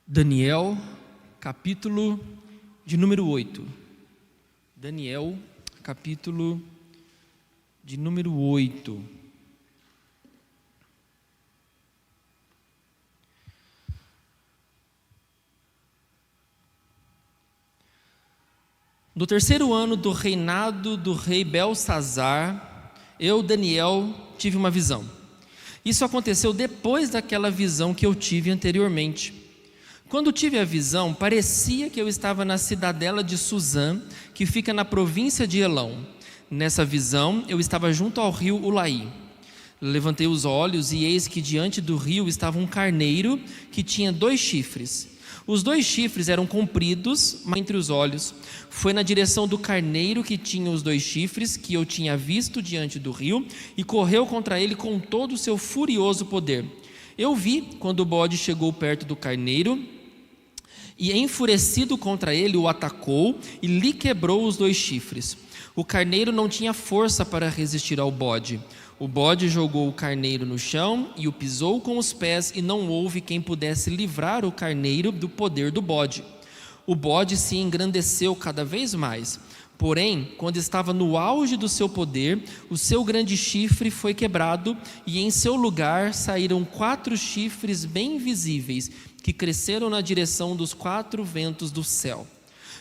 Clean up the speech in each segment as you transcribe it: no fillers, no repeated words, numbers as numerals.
Daniel, capítulo de número 8. Daniel, capítulo de número 8. No terceiro ano do reinado do rei Belsazar, eu, Daniel, tive uma visão. Isso aconteceu depois daquela visão que eu tive anteriormente. Quando tive a visão, parecia que eu estava na cidadela de Suzã, que fica na província de Elão. Nessa visão, eu estava junto ao rio Ulaí. Levantei os olhos e eis que diante do rio estava um carneiro que tinha 2 chifres. Os 2 chifres eram compridos entre os olhos. Foi na direção do carneiro que tinha os 2 chifres que eu tinha visto diante do rio e correu contra ele com todo o seu furioso poder. Eu vi quando o bode chegou perto do carneiro e, enfurecido contra ele, o atacou e lhe quebrou os 2 chifres. O carneiro não tinha força para resistir ao bode. O bode jogou o carneiro no chão e o pisou com os pés, e não houve quem pudesse livrar o carneiro do poder do bode. O bode se engrandeceu cada vez mais. Porém, quando estava no auge do seu poder, o seu grande chifre foi quebrado, e em seu lugar saíram 4 chifres bem visíveis, que cresceram na direção dos 4 ventos do céu.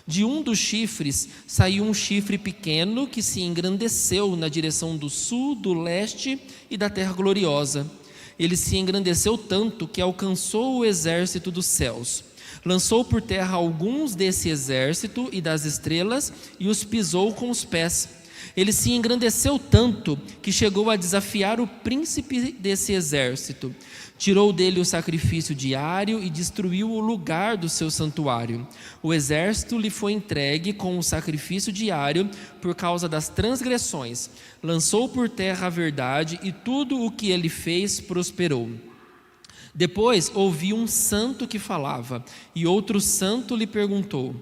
De um dos chifres saiu um chifre pequeno que se engrandeceu na direção do sul, do leste e da terra gloriosa. Ele se engrandeceu tanto que alcançou o exército dos céus. Lançou por terra alguns desse exército e das estrelas e os pisou com os pés. Ele se engrandeceu tanto que chegou a desafiar o príncipe desse exército. Tirou dele o sacrifício diário e destruiu o lugar do seu santuário. O exército lhe foi entregue com o sacrifício diário por causa das transgressões. Lançou por terra a verdade e tudo o que ele fez prosperou. Depois ouvi um santo que falava, e outro santo lhe perguntou: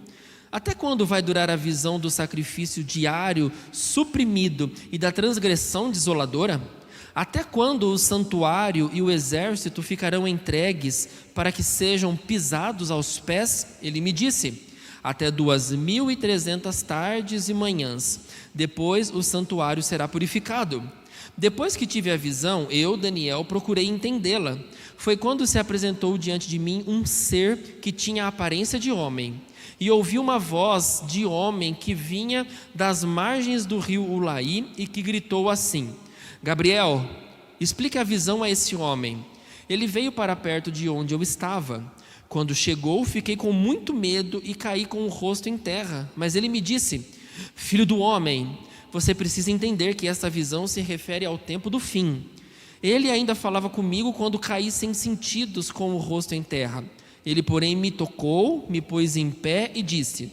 até quando vai durar a visão do sacrifício diário suprimido e da transgressão desoladora? Até quando o santuário e o exército ficarão entregues para que sejam pisados aos pés? Ele me disse: até 2.300 tardes e manhãs. Depois o santuário será purificado. Depois que tive a visão, eu, Daniel, procurei entendê-la. Foi quando se apresentou diante de mim um ser que tinha a aparência de homem. E ouvi uma voz de homem que vinha das margens do rio Ulaí e que gritou assim: Gabriel, explique a visão a esse homem. Ele veio para perto de onde eu estava. Quando chegou, fiquei com muito medo e caí com o rosto em terra. Mas ele me disse: filho do homem, você precisa entender que essa visão se refere ao tempo do fim. Ele ainda falava comigo quando caí sem sentidos com o rosto em terra. Ele, porém, me tocou, me pôs em pé e disse: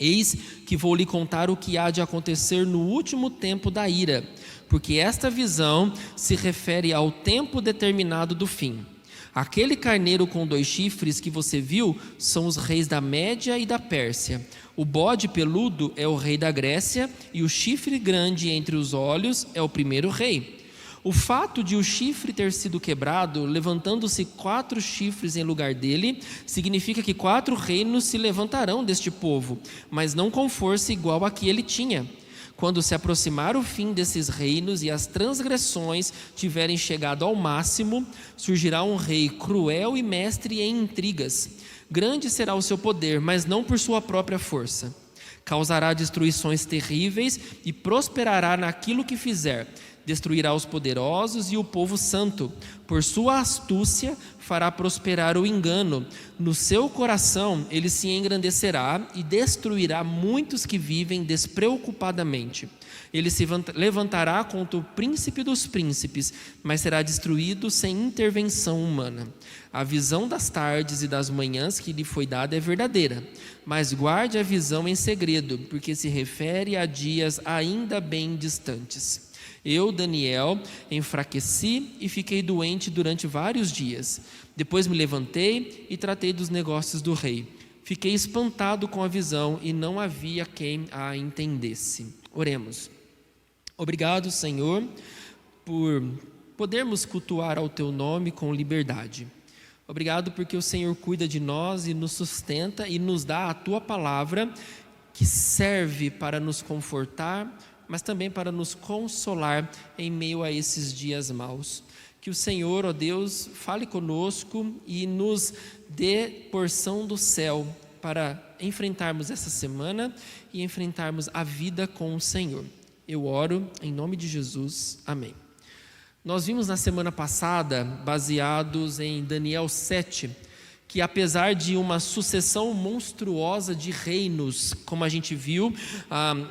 eis que vou lhe contar o que há de acontecer no último tempo da ira, porque esta visão se refere ao tempo determinado do fim. Aquele carneiro com 2 chifres que você viu são os reis da Média e da Pérsia. O bode peludo é o rei da Grécia e o chifre grande entre os olhos é o primeiro rei. O fato de o chifre ter sido quebrado, levantando-se 4 chifres em lugar dele, significa que 4 reinos se levantarão deste povo, mas não com força igual a que ele tinha. Quando se aproximar o fim desses reinos e as transgressões tiverem chegado ao máximo, surgirá um rei cruel e mestre em intrigas. Grande será o seu poder, mas não por sua própria força. Causará destruições terríveis e prosperará naquilo que fizer. Destruirá os poderosos e o povo santo. Por sua astúcia fará prosperar o engano. No seu coração ele se engrandecerá e destruirá muitos que vivem despreocupadamente. Ele se levantará contra o príncipe dos príncipes, mas será destruído sem intervenção humana. A visão das tardes e das manhãs que lhe foi dada é verdadeira, mas guarde a visão em segredo, porque se refere a dias ainda bem distantes. Eu, Daniel, enfraqueci e fiquei doente durante vários dias. Depois me levantei e tratei dos negócios do rei. Fiquei espantado com a visão e não havia quem a entendesse. Oremos. Obrigado, Senhor, por podermos cultuar ao Teu nome com liberdade. Obrigado porque o Senhor cuida de nós e nos sustenta e nos dá a Tua palavra, que serve para nos confortar, mas também para nos consolar em meio a esses dias maus. Que o Senhor, ó Deus, fale conosco e nos dê porção do céu para enfrentarmos essa semana e enfrentarmos a vida com o Senhor. Eu oro em nome de Jesus. Amém. Nós vimos na semana passada, baseados em Daniel 7, que apesar de uma sucessão monstruosa de reinos, como a gente viu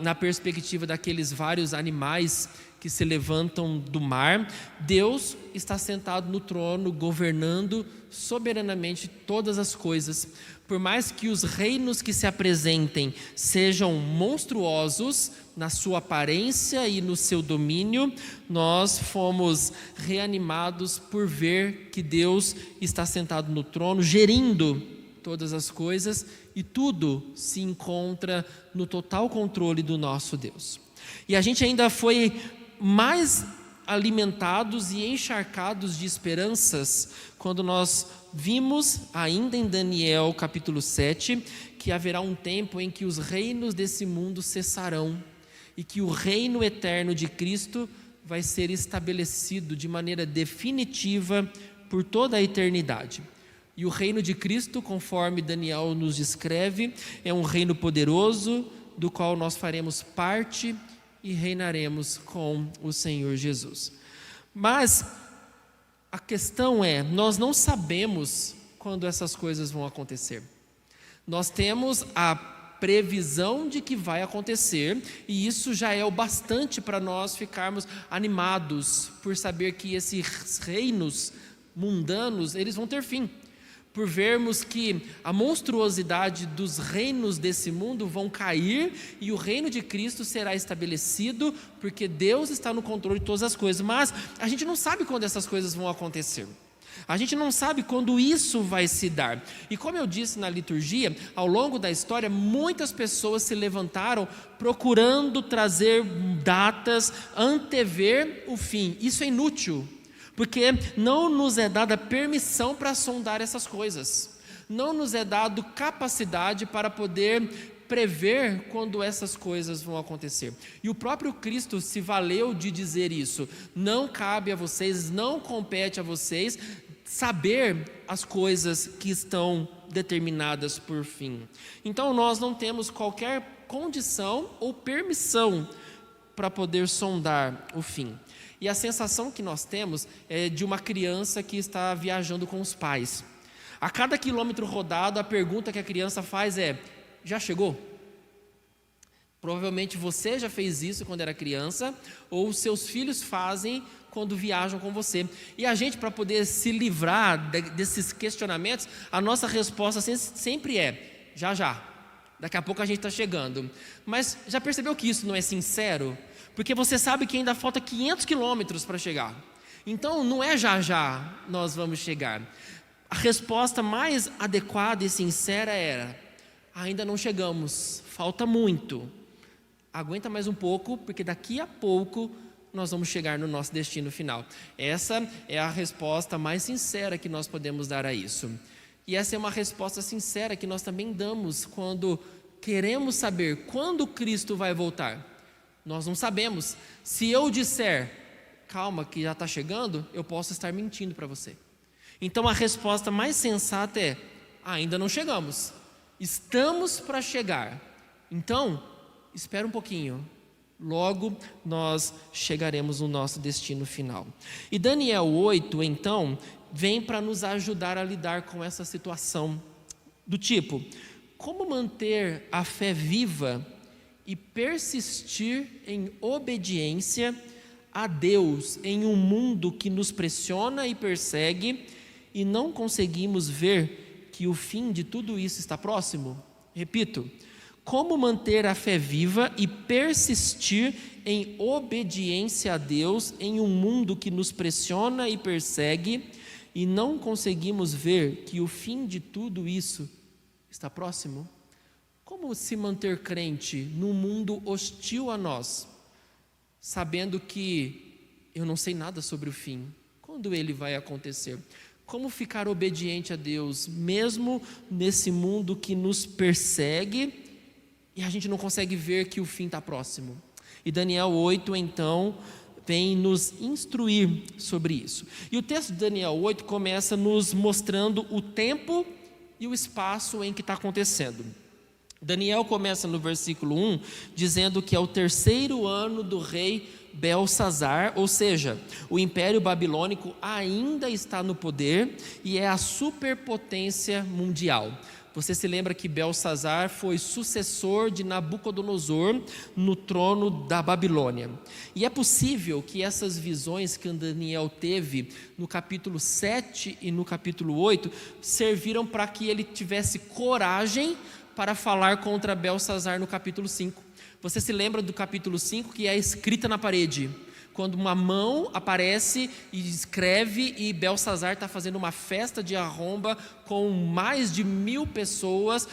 na perspectiva daqueles vários animais que se levantam do mar, Deus está sentado no trono, governando soberanamente todas as coisas. Por mais que os reinos que se apresentem sejam monstruosos na sua aparência e no seu domínio, nós fomos reanimados por ver que Deus está sentado no trono, gerindo todas as coisas, e tudo se encontra no total controle do nosso Deus. E a gente ainda foi mais alimentados e encharcados de esperanças quando nós vimos ainda em Daniel capítulo 7 que haverá um tempo em que os reinos desse mundo cessarão e que o reino eterno de Cristo vai ser estabelecido de maneira definitiva por toda a eternidade. E o reino de Cristo, conforme Daniel nos descreve, é um reino poderoso do qual nós faremos parte e reinaremos com o Senhor Jesus. Mas a questão é, nós não sabemos quando essas coisas vão acontecer. Nós temos a previsão de que vai acontecer, e isso já é o bastante para nós ficarmos animados por saber que esses reinos mundanos, eles vão ter fim. Por vermos que a monstruosidade dos reinos desse mundo vão cair e o reino de Cristo será estabelecido, porque Deus está no controle de todas as coisas. Mas a gente não sabe quando essas coisas vão acontecer. A gente não sabe quando isso vai se dar. E como eu disse na liturgia, ao longo da história, muitas pessoas se levantaram procurando trazer datas, antever o fim. Isso é inútil, porque não nos é dada permissão para sondar essas coisas. Não nos é dado capacidade para poder prever quando essas coisas vão acontecer. E o próprio Cristo se valeu de dizer isso. Não cabe a vocês, não compete a vocês saber as coisas que estão determinadas por fim. Então nós não temos qualquer condição ou permissão para poder sondar o fim. E a sensação que nós temos é de uma criança que está viajando com os pais. A cada quilômetro rodado, a pergunta que a criança faz é: já chegou? Provavelmente você já fez isso quando era criança, ou seus filhos fazem quando viajam com você. E a gente, para poder se livrar desses questionamentos, a nossa resposta sempre é: já já, daqui a pouco a gente está chegando. Mas já percebeu que isso não é sincero? Porque você sabe que ainda falta 500 quilômetros para chegar. Então não é já já nós vamos chegar. A resposta mais adequada e sincera era: ainda não chegamos, falta muito. Aguenta mais um pouco, porque daqui a pouco nós vamos chegar no nosso destino final. Essa é a resposta mais sincera que nós podemos dar a isso. E essa é uma resposta sincera que nós também damos quando queremos saber quando Cristo vai voltar. Nós não sabemos. Se eu disser: calma, que já está chegando, eu posso estar mentindo para você. Então a resposta mais sensata é: ainda não chegamos, estamos para chegar. Então, espera um pouquinho, logo nós chegaremos no nosso destino final. E Daniel 8, então, vem para nos ajudar a lidar com essa situação do tipo: como manter a fé viva e persistir em obediência a Deus em um mundo que nos pressiona e persegue e não conseguimos ver que o fim de tudo isso está próximo? Repito: como manter a fé viva e persistir em obediência a Deus em um mundo que nos pressiona e persegue e não conseguimos ver que o fim de tudo isso está próximo? Como se manter crente num mundo hostil a nós, sabendo que eu não sei nada sobre o fim? Quando ele vai acontecer? Como ficar obediente a Deus, mesmo nesse mundo que nos persegue e a gente não consegue ver que o fim está próximo? E Daniel 8, então, vem nos instruir sobre isso. E o texto de Daniel 8 começa nos mostrando o tempo e o espaço em que está acontecendo. Daniel começa no versículo 1, dizendo que é o 3º ano do rei Belsazar, ou seja, o Império Babilônico ainda está no poder e é a superpotência mundial. Você se lembra que Belsazar foi sucessor de Nabucodonosor no trono da Babilônia. E é possível que essas visões que Daniel teve no capítulo 7 e no capítulo 8 serviram para que ele tivesse coragem para falar contra Belsazar no capítulo 5. Você se lembra do capítulo 5, que é a escrita na parede, quando uma mão aparece e escreve, e Belsazar está fazendo uma festa de arromba com mais de 1000 pessoas,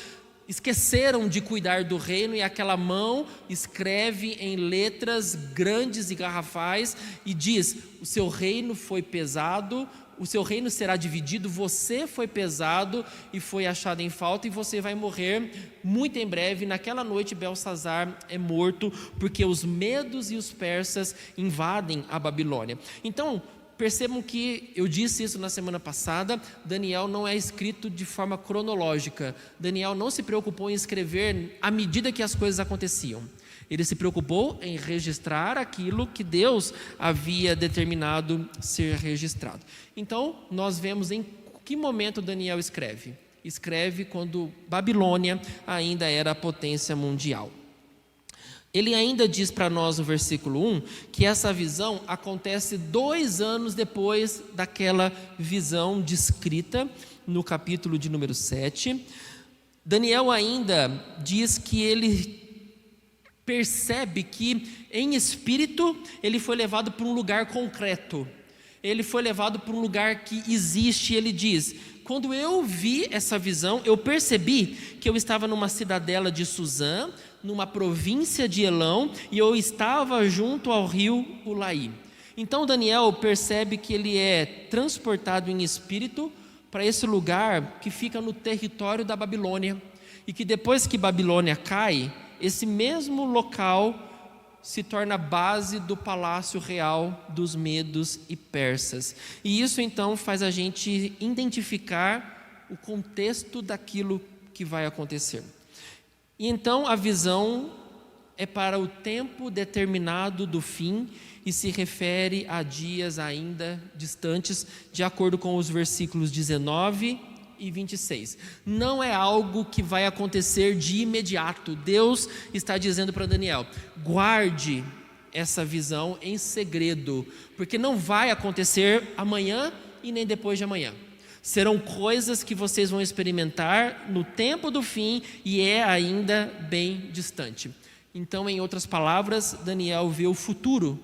esqueceram de cuidar do reino, e aquela mão escreve em letras grandes e garrafais e diz: o seu reino foi pesado, o seu reino será dividido, você foi pesado e foi achado em falta, e você vai morrer muito em breve. Naquela noite Belsazar é morto, porque os medos e os persas invadem a Babilônia. Então, percebam que eu disse isso na semana passada, Daniel não é escrito de forma cronológica. Daniel não se preocupou em escrever à medida que as coisas aconteciam. Ele se preocupou em registrar aquilo que Deus havia determinado ser registrado. Então, nós vemos em que momento Daniel escreve. Escreve quando Babilônia ainda era a potência mundial. Ele ainda diz para nós no versículo 1 que essa visão acontece 2 anos depois daquela visão descrita no capítulo de número 7. Daniel ainda diz que ele percebe que em espírito ele foi levado para um lugar concreto. Ele foi levado para um lugar que existe. Ele diz: quando eu vi essa visão, eu percebi que eu estava numa cidadela de Suzã, numa província de Elão, e eu estava junto ao rio Ulaí. Então Daniel percebe que ele é transportado em espírito para esse lugar que fica no território da Babilônia, e que depois que Babilônia cai, esse mesmo local se torna base do palácio real dos medos e persas. E isso então faz a gente identificar o contexto daquilo que vai acontecer. E então a visão é para o tempo determinado do fim e se refere a dias ainda distantes, de acordo com os versículos 19 e 26. Não é algo que vai acontecer de imediato. Deus está dizendo para Daniel: guarde essa visão em segredo, porque não vai acontecer amanhã e nem depois de amanhã. Serão coisas que vocês vão experimentar no tempo do fim e é ainda bem distante. Então, em outras palavras, Daniel vê o futuro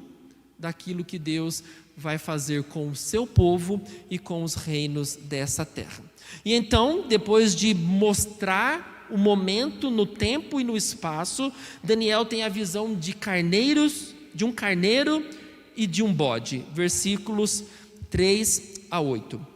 daquilo que Deus vai fazer com o seu povo e com os reinos dessa terra. E então, depois de mostrar o momento no tempo e no espaço, Daniel tem a visão de carneiros, de um carneiro e de um bode, versículos 3 a 8.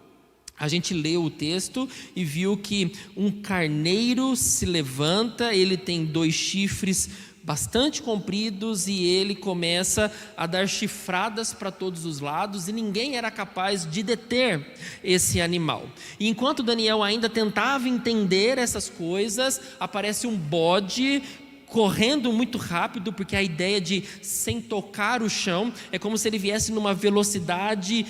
A gente leu o texto e viu que um carneiro se levanta, ele tem 2 chifres bastante compridos e ele começa a dar chifradas para todos os lados, e ninguém era capaz de deter esse animal. E enquanto Daniel ainda tentava entender essas coisas, aparece um bode correndo muito rápido, porque a ideia de sem tocar o chão é como se ele viesse numa velocidade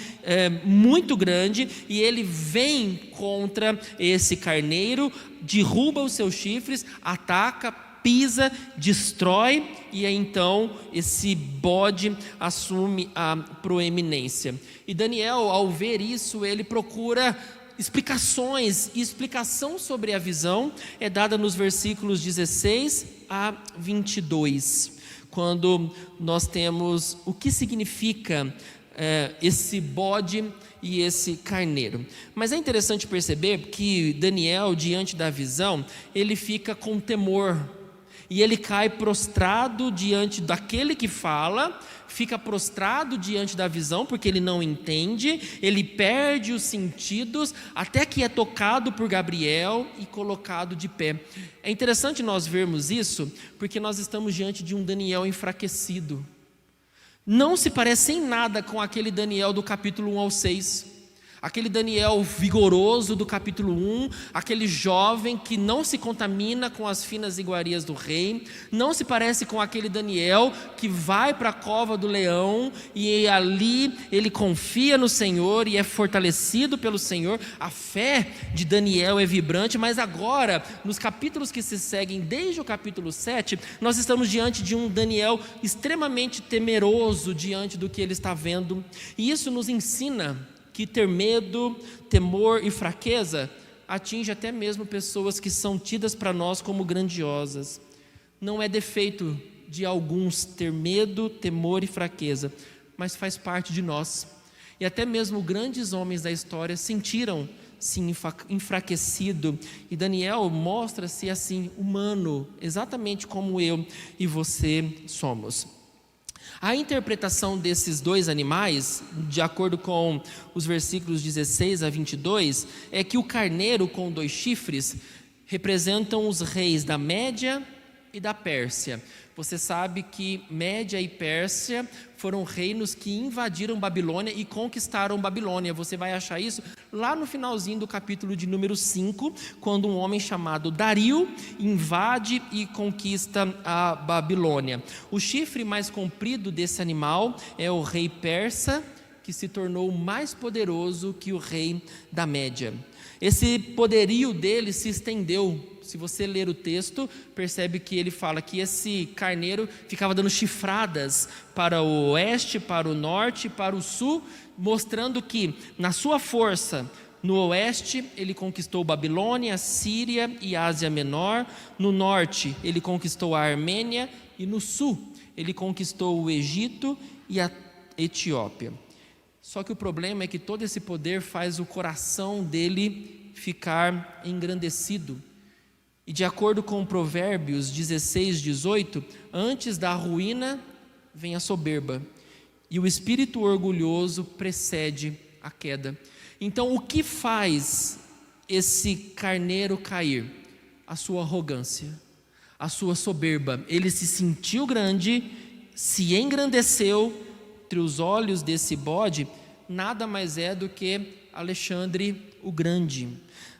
muito grande, e ele vem contra esse carneiro, derruba os seus chifres, ataca, pisa, destrói, e aí então esse bode assume a proeminência. E Daniel, ao ver isso, ele procura explicações, e explicação sobre a visão é dada nos versículos 16 a 22, quando nós temos o que significa esse bode e esse carneiro. Mas é interessante perceber que Daniel, diante da visão, ele fica com temor. e ele cai prostrado diante daquele que fala, fica prostrado diante da visão, porque ele não entende, ele perde os sentidos, até que é tocado por Gabriel e colocado de pé. É interessante nós vermos isso, porque nós estamos diante de um Daniel enfraquecido. Não se parece em nada com aquele Daniel do capítulo 1 ao 6. Aquele Daniel vigoroso do capítulo 1, aquele jovem que não se contamina com as finas iguarias do rei, não se parece com aquele Daniel que vai para a cova do leão e ali ele confia no Senhor e é fortalecido pelo Senhor. A fé de Daniel é vibrante, mas agora, nos capítulos que se seguem, desde o capítulo 7, nós estamos diante de um Daniel extremamente temeroso diante do que ele está vendo, e isso nos ensina que ter medo, temor e fraqueza atinge até mesmo pessoas que são tidas para nós como grandiosas. Não é defeito de alguns ter medo, temor e fraqueza, mas faz parte de nós. E até mesmo grandes homens da história sentiram-se enfraquecido, e Daniel mostra-se assim, humano, exatamente como eu e você somos. A interpretação desses dois animais, de acordo com os versículos 16 a 22, é que o carneiro com 2 chifres representam os reis da Média e da Pérsia. Você sabe que Média e Pérsia foram reinos que invadiram Babilônia e conquistaram Babilônia. Você vai achar isso lá no finalzinho do capítulo de número 5, quando um homem chamado Dario invade e conquista a Babilônia. O chifre mais comprido desse animal é o rei persa, que se tornou mais poderoso que o rei da Média. Esse poderio dele se estendeu. Se você ler o texto, percebe que ele fala que esse carneiro ficava dando chifradas para o oeste, para o norte, para o sul, mostrando que na sua força, no oeste ele conquistou Babilônia, Síria e Ásia Menor, no norte ele conquistou a Armênia e no sul ele conquistou o Egito e a Etiópia. Só que o problema é que todo esse poder faz o coração dele ficar engrandecido. E de acordo com Provérbios 16, 18, antes da ruína vem a soberba, e o espírito orgulhoso precede a queda. Então, o que faz esse carneiro cair? A sua arrogância, a sua soberba. Ele se sentiu grande, se engrandeceu entre os olhos desse bode, nada mais é do que Alexandre o Grande.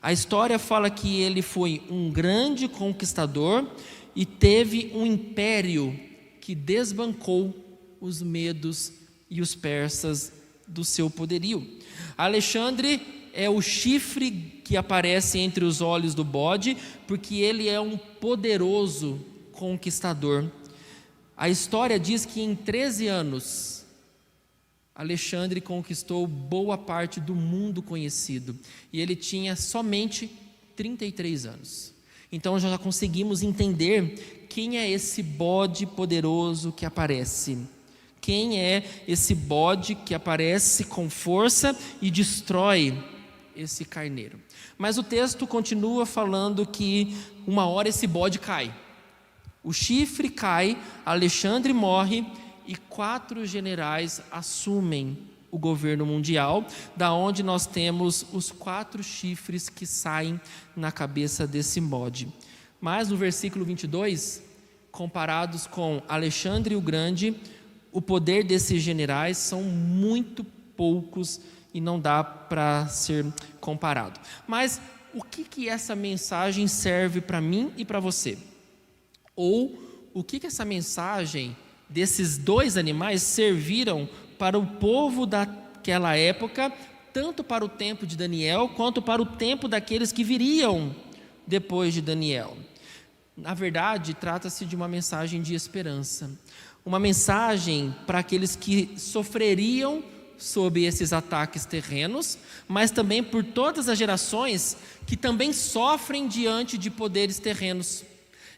A história fala que ele foi um grande conquistador e teve um império que desbancou os medos e os persas do seu poderio. Alexandre é o chifre que aparece entre os olhos do bode, porque ele é um poderoso conquistador. A história diz que em 13 anos, Alexandre conquistou boa parte do mundo conhecido, e ele tinha somente 33 anos. Então já conseguimos entender quem é esse bode poderoso que aparece. Quem é esse bode que aparece com força e destrói esse carneiro. Mas o texto continua falando que uma hora esse bode cai. O chifre cai, Alexandre morre, e 4 generais assumem o governo mundial, da onde nós temos os 4 chifres que saem na cabeça desse bode. Mas no versículo 22, comparados com Alexandre o Grande, o poder desses generais são muito poucos e não dá para ser comparado. Mas o que essa mensagem serve para mim e para você? Ou o que essa mensagem desses 2 animais serviram para o povo daquela época, tanto para o tempo de Daniel, quanto para o tempo daqueles que viriam depois de Daniel? Na verdade, trata-se de uma mensagem de esperança, uma mensagem para aqueles que sofreriam sob esses ataques terrenos, mas também por todas as gerações que também sofrem diante de poderes terrenos.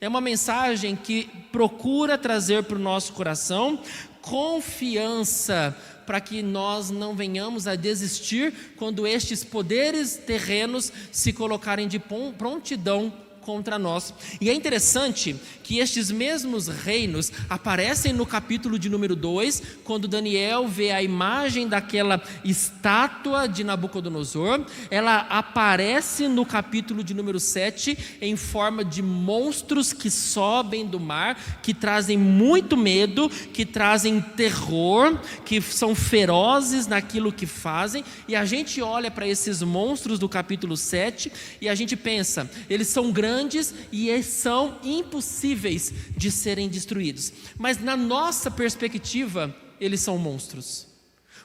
É uma mensagem que procura trazer para o nosso coração confiança, para que nós não venhamos a desistir quando estes poderes terrenos se colocarem de prontidão contra nós. E é interessante que estes mesmos reinos aparecem no capítulo de número 2, quando Daniel vê a imagem daquela estátua de Nabucodonosor. Ela aparece no capítulo de número 7 em forma de monstros que sobem do mar, que trazem muito medo, que trazem terror, que são ferozes naquilo que fazem. E a gente olha para esses monstros do capítulo 7 e a gente pensa, eles são grandes e eles são impossíveis de serem destruídos. Mas na nossa perspectiva, eles são monstros.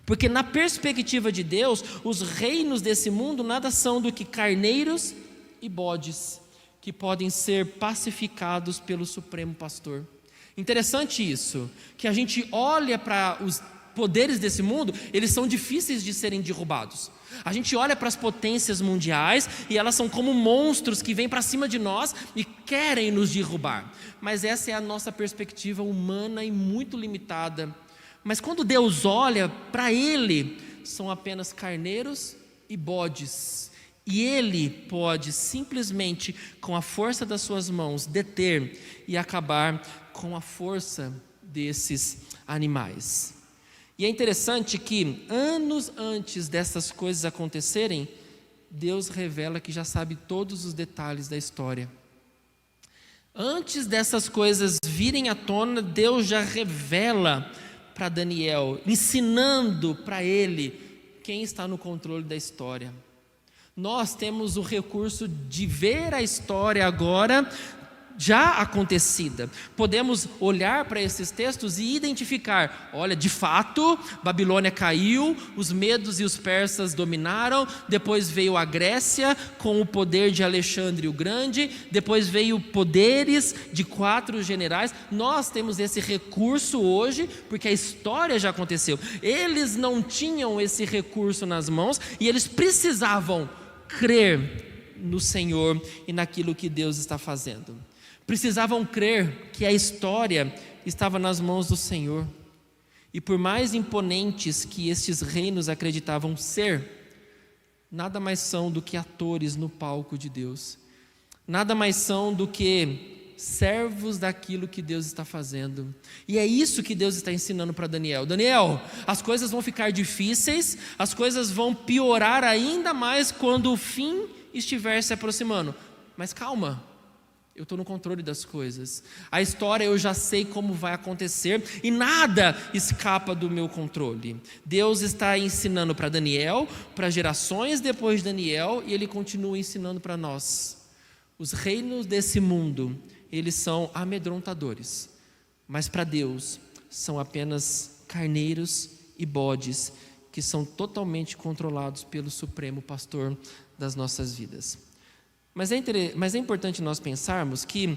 Porque na perspectiva de Deus, os reinos desse mundo nada são do que carneiros e bodes, que podem ser pacificados pelo Supremo Pastor. Interessante isso, que a gente olha para os poderes desse mundo, eles são difíceis de serem derrubados. A gente olha para as potências mundiais e elas são como monstros que vêm para cima de nós e querem nos derrubar. Mas essa é a nossa perspectiva humana e muito limitada. Mas quando Deus olha para Ele, são apenas carneiros e bodes. E Ele pode simplesmente, com a força das suas mãos, deter e acabar com a força desses animais. E é interessante que, anos antes dessas coisas acontecerem, Deus revela que já sabe todos os detalhes da história. Antes dessas coisas virem à tona, Deus já revela para Daniel, ensinando para ele quem está no controle da história. Nós temos o recurso de ver a história agora já acontecida. Podemos olhar para esses textos e identificar, olha, de fato, Babilônia caiu, os medos e os persas dominaram, depois veio a Grécia com o poder de Alexandre o Grande, depois veio poderes de 4 generais. Nós temos esse recurso hoje, porque a história já aconteceu. Eles não tinham esse recurso nas mãos e eles precisavam crer no Senhor e naquilo que Deus está fazendo. Precisavam crer que a história estava nas mãos do Senhor. E por mais imponentes que estes reinos acreditavam ser, nada mais são do que atores no palco de Deus. Nada mais são do que servos daquilo que Deus está fazendo. E é isso que Deus está ensinando para Daniel. Daniel, as coisas vão ficar difíceis, as coisas vão piorar ainda mais quando o fim estiver se aproximando. Mas calma. Eu estou no controle das coisas. A história eu já sei como vai acontecer e nada escapa do meu controle. Deus está ensinando para Daniel, para gerações depois de Daniel, e Ele continua ensinando para nós. Os reinos desse mundo, eles são amedrontadores, mas para Deus são apenas carneiros e bodes que são totalmente controlados pelo Supremo Pastor das nossas vidas. Mas é importante nós pensarmos que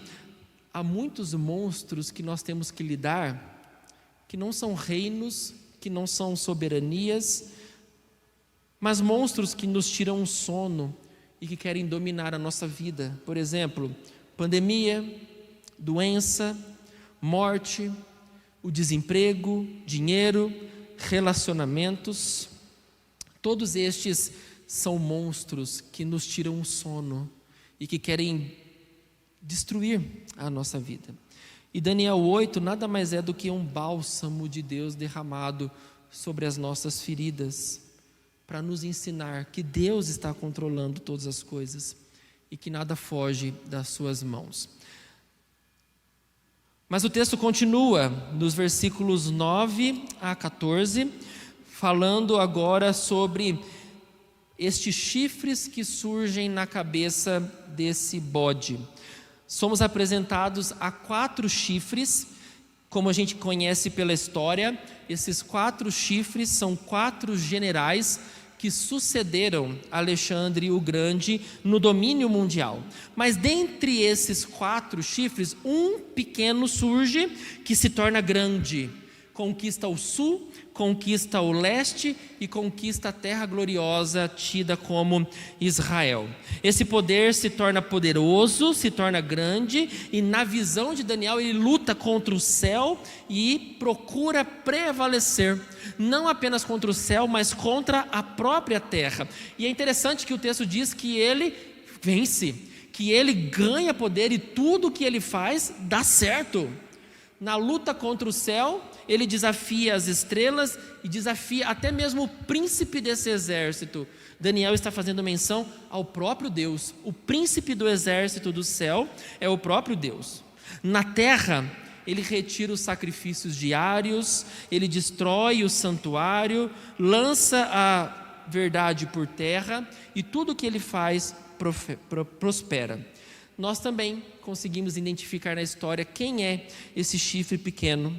há muitos monstros que nós temos que lidar, que não são reinos, que não são soberanias, mas monstros que nos tiram o sono e que querem dominar a nossa vida. Por exemplo, pandemia, doença, morte, o desemprego, dinheiro, relacionamentos. Todos estes são monstros que nos tiram o sono e que querem destruir a nossa vida. E Daniel 8 nada mais é do que um bálsamo de Deus derramado sobre as nossas feridas, para nos ensinar que Deus está controlando todas as coisas e que nada foge das suas mãos. Mas o texto continua nos versículos 9 a 14, falando agora sobre estes chifres que surgem na cabeça desse bode. Somos apresentados a 4 chifres, como a gente conhece pela história. Esses 4 chifres são 4 generais que sucederam Alexandre o Grande no domínio mundial. Mas dentre esses 4 chifres, um pequeno surge que se torna grande, conquista o sul, conquista o leste e conquista a terra gloriosa tida como Israel. Esse poder se torna poderoso, se torna grande, e na visão de Daniel ele luta contra o céu e procura prevalecer, não apenas contra o céu, mas contra a própria terra. E é interessante que o texto diz que ele vence, que ele ganha poder e tudo que ele faz dá certo. Na luta contra o céu, ele desafia as estrelas e desafia até mesmo o príncipe desse exército. Daniel está fazendo menção ao próprio Deus. O príncipe do exército do céu é o próprio Deus. Na terra, ele retira os sacrifícios diários, ele destrói o santuário, lança a verdade por terra e tudo que ele faz prospera. Nós também conseguimos identificar na história quem é esse chifre pequeno.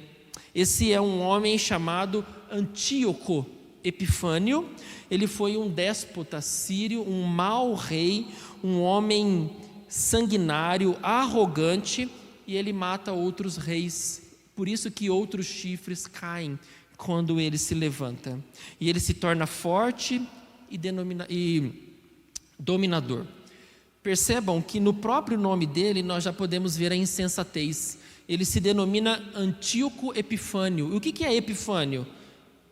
Esse é um homem chamado Antíoco Epifânio. Ele foi um déspota sírio, um mau rei, um homem sanguinário, arrogante, e ele mata outros reis. Por isso que outros chifres caem quando ele se levanta. E ele se torna forte e dominador. Percebam que no próprio nome dele nós já podemos ver a insensatez. Ele se denomina Antíoco Epifânio. E o que é Epifânio?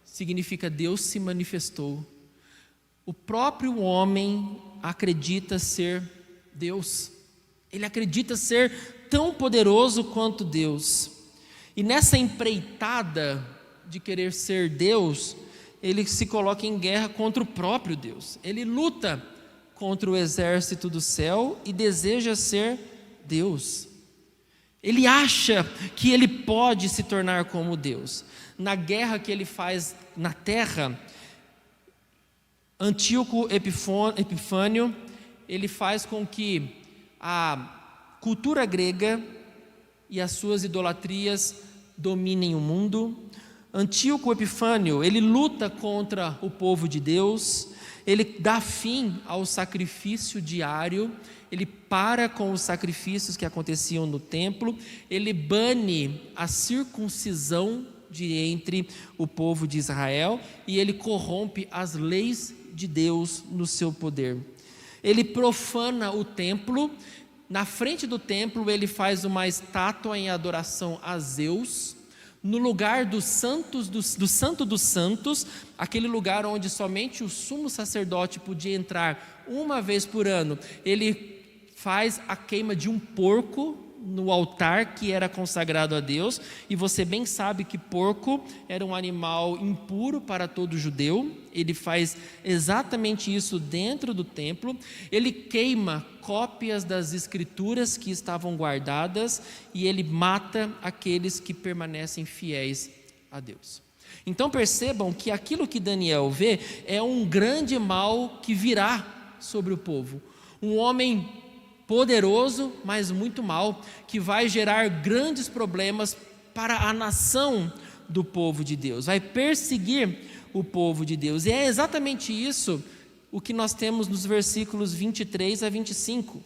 Significa Deus se manifestou. O próprio homem acredita ser Deus. Ele acredita ser tão poderoso quanto Deus. E nessa empreitada de querer ser Deus, ele se coloca em guerra contra o próprio Deus. Ele luta contra o exército do céu e deseja ser Deus. Ele acha que ele pode se tornar como Deus. Na guerra que ele faz na terra, Antíoco Epifânio, ele faz com que a cultura grega e as suas idolatrias dominem o mundo. Antíoco Epifânio, ele luta contra o povo de Deus, ele dá fim ao sacrifício diário, ele para com os sacrifícios que aconteciam no templo, ele bane a circuncisão de entre o povo de Israel e ele corrompe as leis de Deus no seu poder. Ele profana o templo. Na frente do templo ele faz uma estátua em adoração a Zeus. No lugar do Santo dos Santos, aquele lugar onde somente o sumo sacerdote podia entrar uma vez por ano, ele faz a queima de um porco no altar que era consagrado a Deus, e você bem sabe que porco era um animal impuro para todo judeu. Ele faz exatamente isso dentro do templo. Ele queima cópias das escrituras que estavam guardadas e ele mata aqueles que permanecem fiéis a Deus. Então percebam que aquilo que Daniel vê é um grande mal que virá sobre o povo. Um homem poderoso, mas muito mal, que vai gerar grandes problemas para a nação do povo de Deus, vai perseguir o povo de Deus. E é exatamente isso o que nós temos nos versículos 23 a 25.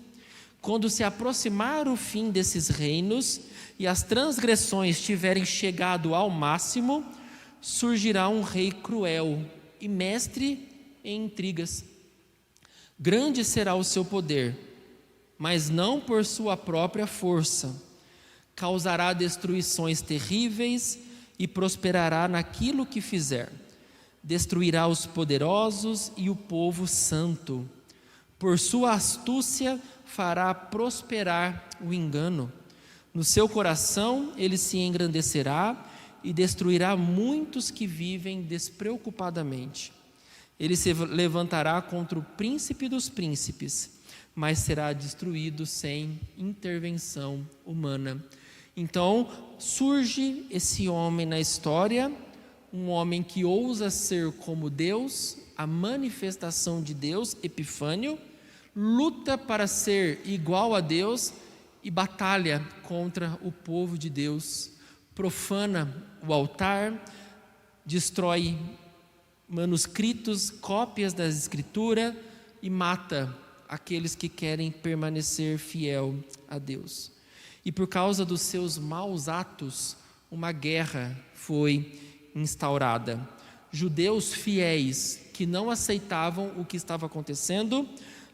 Quando se aproximar o fim desses reinos e as transgressões tiverem chegado ao máximo, surgirá um rei cruel e mestre em intrigas. Grande será o seu poder, mas não por sua própria força. Causará destruições terríveis e prosperará naquilo que fizer. Destruirá os poderosos e o povo santo. Por sua astúcia fará prosperar o engano. No seu coração ele se engrandecerá e destruirá muitos que vivem despreocupadamente. Ele se levantará contra o príncipe dos príncipes, mas será destruído sem intervenção humana. Então surge esse homem na história, um homem que ousa ser como Deus, a manifestação de Deus, Epifânio, luta para ser igual a Deus e batalha contra o povo de Deus, profana o altar, destrói manuscritos, cópias das escrituras e mata aqueles que querem permanecer fiel a Deus. E por causa dos seus maus atos, uma guerra foi instaurada. Judeus fiéis que não aceitavam o que estava acontecendo,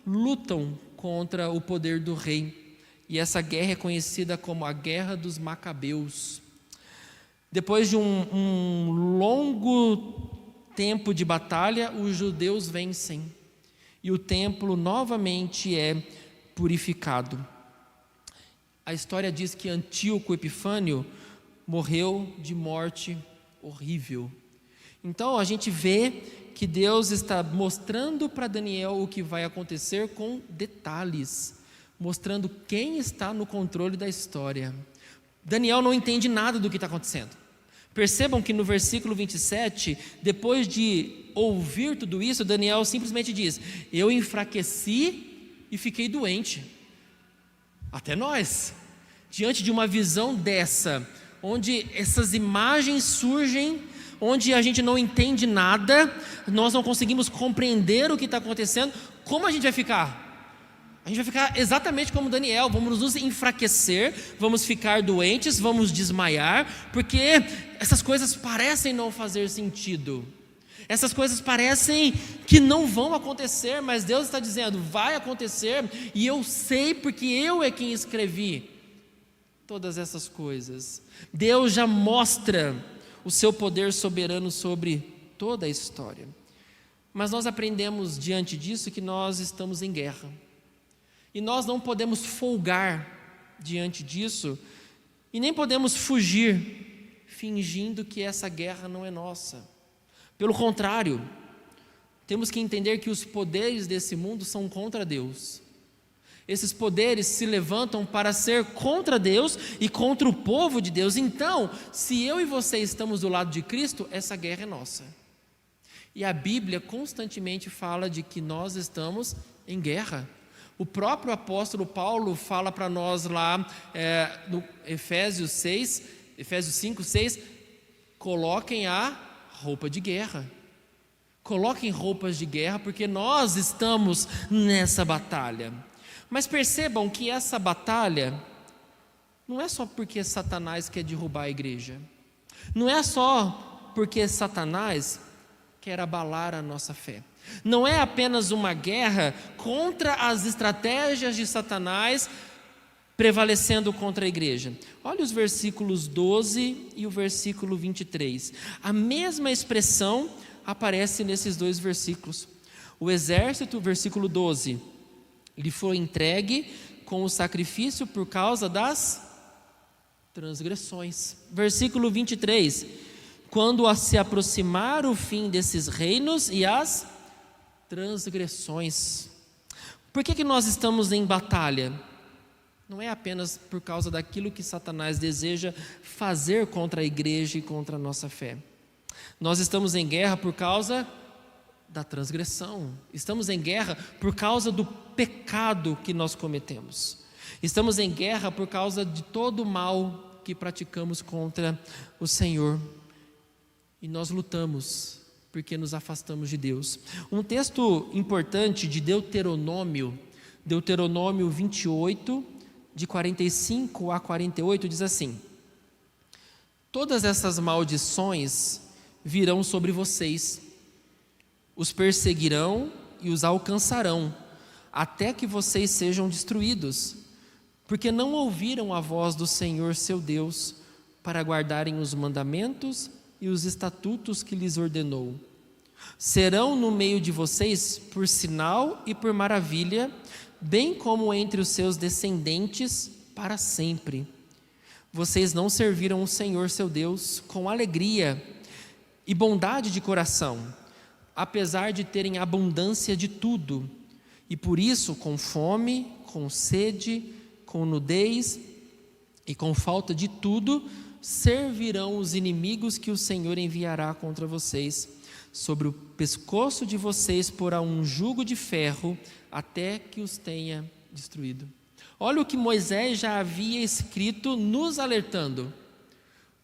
lutam contra o poder do rei. E essa guerra é conhecida como a Guerra dos Macabeus. Depois de um longo tempo de batalha, os judeus vencem. E o templo novamente é purificado. A história diz que Antíoco Epifânio morreu de morte horrível. Então a gente vê que Deus está mostrando para Daniel o que vai acontecer com detalhes, mostrando quem está no controle da história. Daniel não entende nada do que está acontecendo. Percebam que no versículo 27, depois de ouvir tudo isso, Daniel simplesmente diz: eu enfraqueci e fiquei doente. Até nós, diante de uma visão dessa, onde essas imagens surgem, onde a gente não entende nada, nós não conseguimos compreender o que está acontecendo, como a gente vai ficar? A gente vai ficar exatamente como Daniel, vamos nos enfraquecer, vamos ficar doentes, vamos desmaiar, porque essas coisas parecem não fazer sentido, essas coisas parecem que não vão acontecer, mas Deus está dizendo, vai acontecer, e eu sei porque eu é quem escrevi todas essas coisas. Deus já mostra o seu poder soberano sobre toda a história, mas nós aprendemos diante disso que nós estamos em guerra, e nós não podemos folgar diante disso, e nem podemos fugir, fingindo que essa guerra não é nossa. Pelo contrário, temos que entender que os poderes desse mundo são contra Deus. Esses poderes se levantam para ser contra Deus e contra o povo de Deus. Então, se eu e você estamos do lado de Cristo, essa guerra é nossa. E a Bíblia constantemente fala de que nós estamos em guerra. O próprio apóstolo Paulo fala para nós lá no Efésios 5, 6, coloquem a roupa de guerra. Coloquem roupas de guerra, porque nós estamos nessa batalha. Mas percebam que essa batalha não é só porque Satanás quer derrubar a igreja. Não é só porque Satanás quer abalar a nossa fé. Não é apenas uma guerra contra as estratégias de Satanás prevalecendo contra a igreja. Olha os versículos 12 e o versículo 23. A mesma expressão aparece nesses dois versículos. O exército, versículo 12, lhe foi entregue com o sacrifício por causa das transgressões. Versículo 23, quando se aproximar o fim desses reinos e as transgressões. Por que nós estamos em batalha? Não é apenas por causa daquilo que Satanás deseja fazer contra a igreja e contra a nossa fé. Nós estamos em guerra por causa da transgressão. Estamos em guerra por causa do pecado que nós cometemos. Estamos em guerra por causa de todo o mal que praticamos contra o Senhor. E nós lutamos porque nos afastamos de Deus. Um texto importante de Deuteronômio 28, de 45 a 48, diz assim: todas essas maldições virão sobre vocês, os perseguirão e os alcançarão, até que vocês sejam destruídos, porque não ouviram a voz do Senhor seu Deus, para guardarem os mandamentos e os estatutos que lhes ordenou. Serão no meio de vocês por sinal e por maravilha, bem como entre os seus descendentes para sempre. Vocês não serviram o Senhor seu Deus com alegria e bondade de coração, apesar de terem abundância de tudo, e por isso com fome, com sede, com nudez e com falta de tudo, servirão os inimigos que o Senhor enviará contra vocês. Sobre o pescoço de vocês porá um jugo de ferro, até que os tenha destruído. Olha o que Moisés já havia escrito, nos alertando: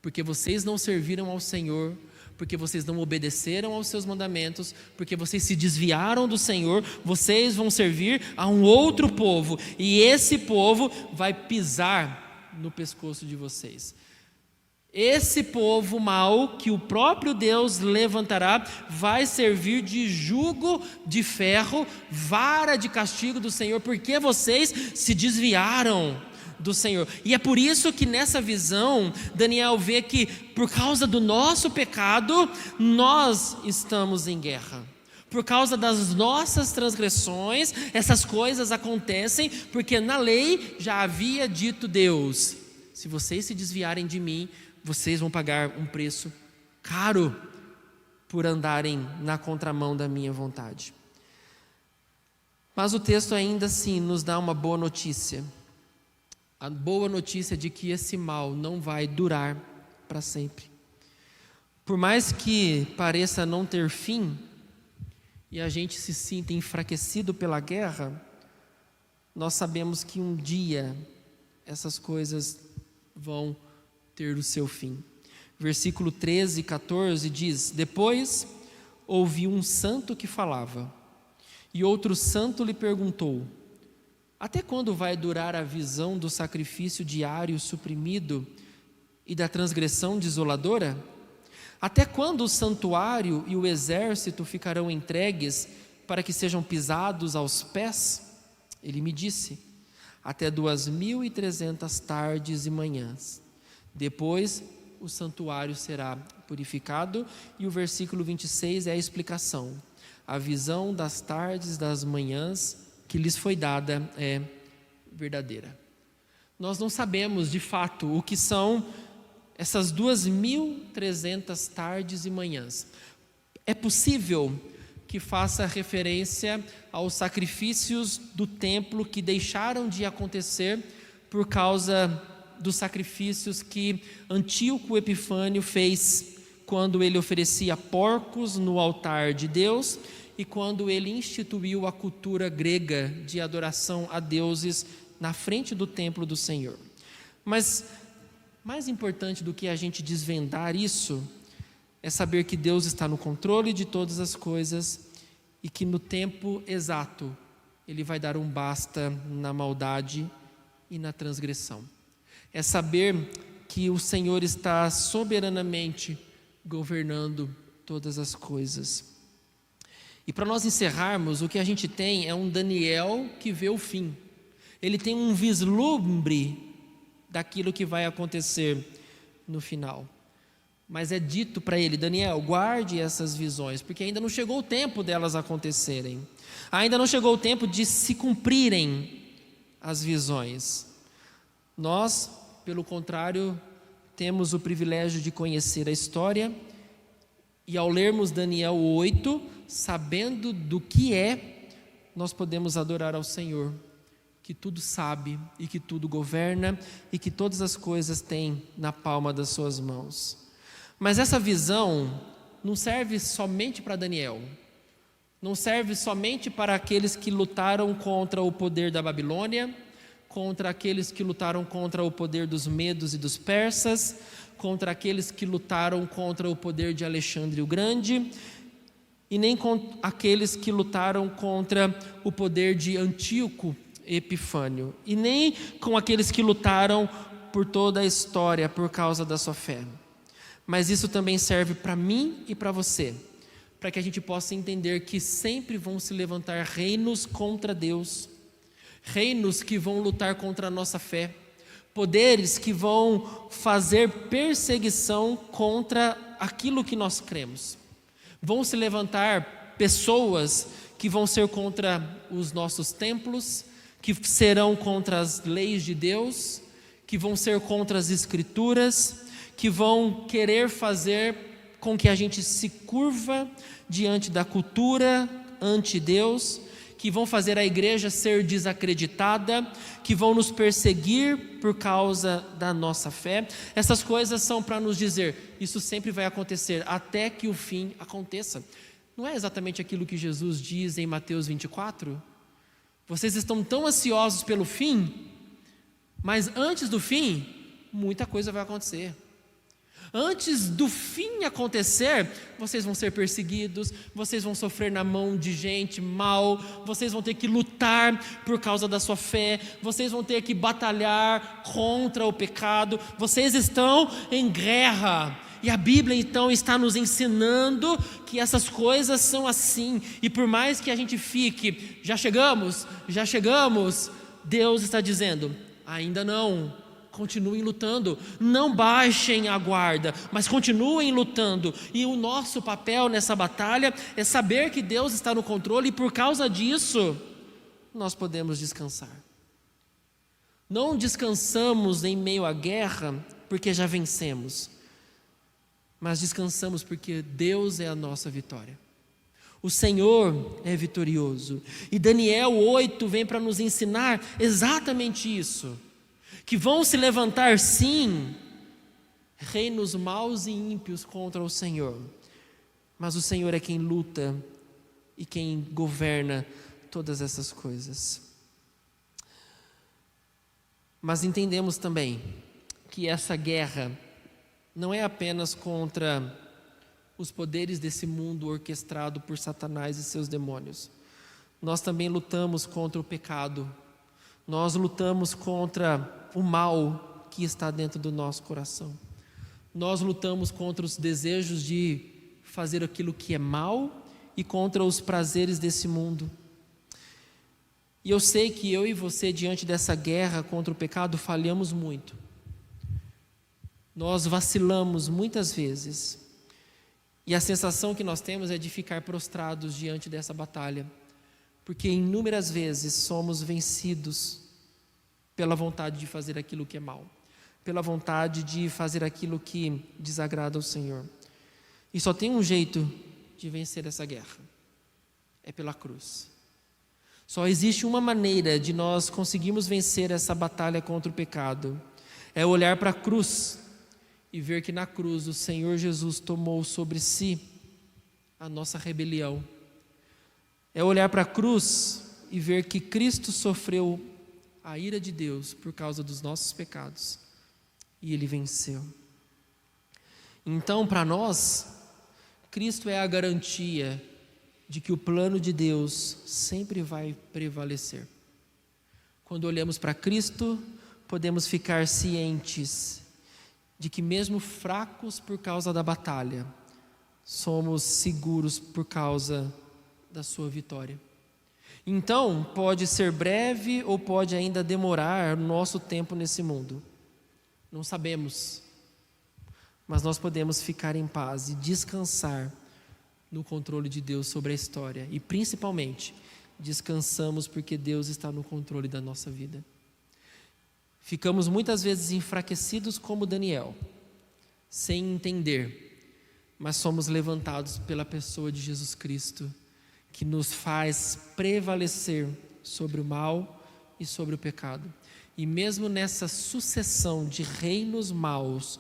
porque vocês não serviram ao Senhor, porque vocês não obedeceram aos seus mandamentos, porque vocês se desviaram do Senhor, vocês vão servir a um outro povo, e esse povo vai pisar no pescoço de vocês. Esse povo mau que o próprio Deus levantará vai servir de jugo de ferro, vara de castigo do Senhor, porque vocês se desviaram do Senhor. E é por isso que nessa visão Daniel vê que por causa do nosso pecado nós estamos em guerra. Por causa das nossas transgressões, essas coisas acontecem, porque na lei já havia dito Deus: se vocês se desviarem de mim, vocês vão pagar um preço caro por andarem na contramão da minha vontade. Mas o texto ainda assim nos dá uma boa notícia. A boa notícia de que esse mal não vai durar para sempre. Por mais que pareça não ter fim, e a gente se sinta enfraquecido pela guerra, nós sabemos que um dia essas coisas vão ter o seu fim. Versículo 13 e 14 diz: depois ouvi um santo que falava, e outro santo lhe perguntou: até quando vai durar a visão do sacrifício diário suprimido e da transgressão desoladora? Até quando o santuário e o exército ficarão entregues para que sejam pisados aos pés? Ele me disse: até 2.300 tardes e manhãs. Depois o santuário será purificado. E o versículo 26 é a explicação: a visão das tardes e das manhãs que lhes foi dada é verdadeira. Nós não sabemos de fato o que são essas 2.300 tardes e manhãs. É possível que faça referência aos sacrifícios do templo que deixaram de acontecer por causa dos sacrifícios que Antíoco Epifânio fez quando ele oferecia porcos no altar de Deus e quando ele instituiu a cultura grega de adoração a deuses na frente do templo do Senhor. Mas mais importante do que a gente desvendar isso é saber que Deus está no controle de todas as coisas e que no tempo exato Ele vai dar um basta na maldade e na transgressão. É saber que o Senhor está soberanamente governando todas as coisas. E para nós encerrarmos, o que a gente tem é um Daniel que vê o fim. Ele tem um vislumbre daquilo que vai acontecer no final. Mas é dito para ele: Daniel, guarde essas visões, porque ainda não chegou o tempo delas acontecerem. Ainda não chegou o tempo de se cumprirem as visões. Nós, pelo contrário, temos o privilégio de conhecer a história e ao lermos Daniel 8, sabendo do que é, nós podemos adorar ao Senhor, que tudo sabe e que tudo governa e que todas as coisas têm na palma das suas mãos. Mas essa visão não serve somente para Daniel, não serve somente para aqueles que lutaram contra o poder da Babilônia, contra aqueles que lutaram contra o poder dos medos e dos persas, contra aqueles que lutaram contra o poder de Alexandre o Grande, e nem com aqueles que lutaram contra o poder de Antíoco Epifânio, e nem com aqueles que lutaram por toda a história por causa da sua fé. Mas isso também serve para mim e para você, para que a gente possa entender que sempre vão se levantar reinos contra Deus, reinos que vão lutar contra a nossa fé, poderes que vão fazer perseguição contra aquilo que nós cremos. Vão se levantar pessoas que vão ser contra os nossos templos, que serão contra as leis de Deus, que vão ser contra as escrituras, que vão querer fazer com que a gente se curva diante da cultura anti-Deus, que vão fazer a igreja ser desacreditada, que vão nos perseguir por causa da nossa fé. Essas coisas são para nos dizer: isso sempre vai acontecer até que o fim aconteça. Não é exatamente aquilo que Jesus diz em Mateus 24? Vocês estão tão ansiosos pelo fim, mas antes do fim, muita coisa vai acontecer. Antes do fim acontecer, vocês vão ser perseguidos, vocês vão sofrer na mão de gente mal, vocês vão ter que lutar por causa da sua fé, vocês vão ter que batalhar contra o pecado, vocês estão em guerra. E a Bíblia então está nos ensinando que essas coisas são assim, e por mais que a gente fique, já chegamos, Deus está dizendo: ainda não, continuem lutando, não baixem a guarda, mas continuem lutando. E o nosso papel nessa batalha é saber que Deus está no controle, e por causa disso, nós podemos descansar. Não descansamos em meio à guerra porque já vencemos, mas descansamos porque Deus é a nossa vitória. O Senhor é vitorioso. E Daniel 8 vem para nos ensinar exatamente isso. Que vão se levantar sim reinos maus e ímpios contra o Senhor, mas o Senhor é quem luta e quem governa todas essas coisas. Mas entendemos também que essa guerra não é apenas contra os poderes desse mundo orquestrado por Satanás e seus demônios. Nós também lutamos contra o pecado. Nós lutamos contra o mal que está dentro do nosso coração. Nós lutamos contra os desejos de fazer aquilo que é mal e contra os prazeres desse mundo. E eu sei que eu e você, diante dessa guerra contra o pecado, falhamos muito. Nós vacilamos muitas vezes. E a sensação que nós temos é de ficar prostrados diante dessa batalha, porque inúmeras vezes somos vencidos pela vontade de fazer aquilo que é mal, pela vontade de fazer aquilo que desagrada ao Senhor. E só tem um jeito de vencer essa guerra: é pela cruz. Só existe uma maneira de nós conseguirmos vencer essa batalha contra o pecado: é olhar para a cruz e ver que na cruz o Senhor Jesus tomou sobre si a nossa rebelião. É olhar para a cruz e ver que Cristo sofreu a ira de Deus por causa dos nossos pecados, e Ele venceu. Então, para nós, Cristo é a garantia de que o plano de Deus sempre vai prevalecer. Quando olhamos para Cristo, podemos ficar cientes de que mesmo fracos por causa da batalha, somos seguros por causa da sua vitória. Então, pode ser breve ou pode ainda demorar o nosso tempo nesse mundo. Não sabemos, mas nós podemos ficar em paz e descansar no controle de Deus sobre a história. E principalmente, descansamos porque Deus está no controle da nossa vida. Ficamos muitas vezes enfraquecidos como Daniel, sem entender, mas somos levantados pela pessoa de Jesus Cristo, que nos faz prevalecer sobre o mal e sobre o pecado. E mesmo nessa sucessão de reinos maus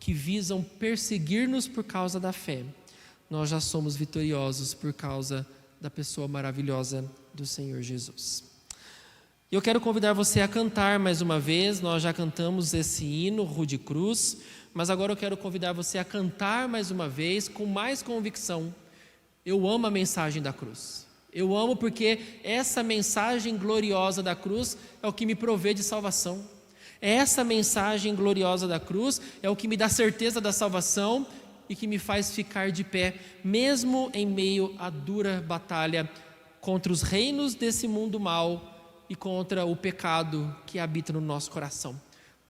que visam perseguir-nos por causa da fé, nós já somos vitoriosos por causa da pessoa maravilhosa do Senhor Jesus. Eu quero convidar você a cantar mais uma vez. Nós já cantamos esse hino, Rude Cruz, mas agora eu quero convidar você a cantar mais uma vez com mais convicção. Eu amo a mensagem da cruz. Eu amo porque essa mensagem gloriosa da cruz é o que me provê de salvação. Essa mensagem gloriosa da cruz é o que me dá certeza da salvação e que me faz ficar de pé, mesmo em meio à dura batalha contra os reinos desse mundo mau e contra o pecado que habita no nosso coração.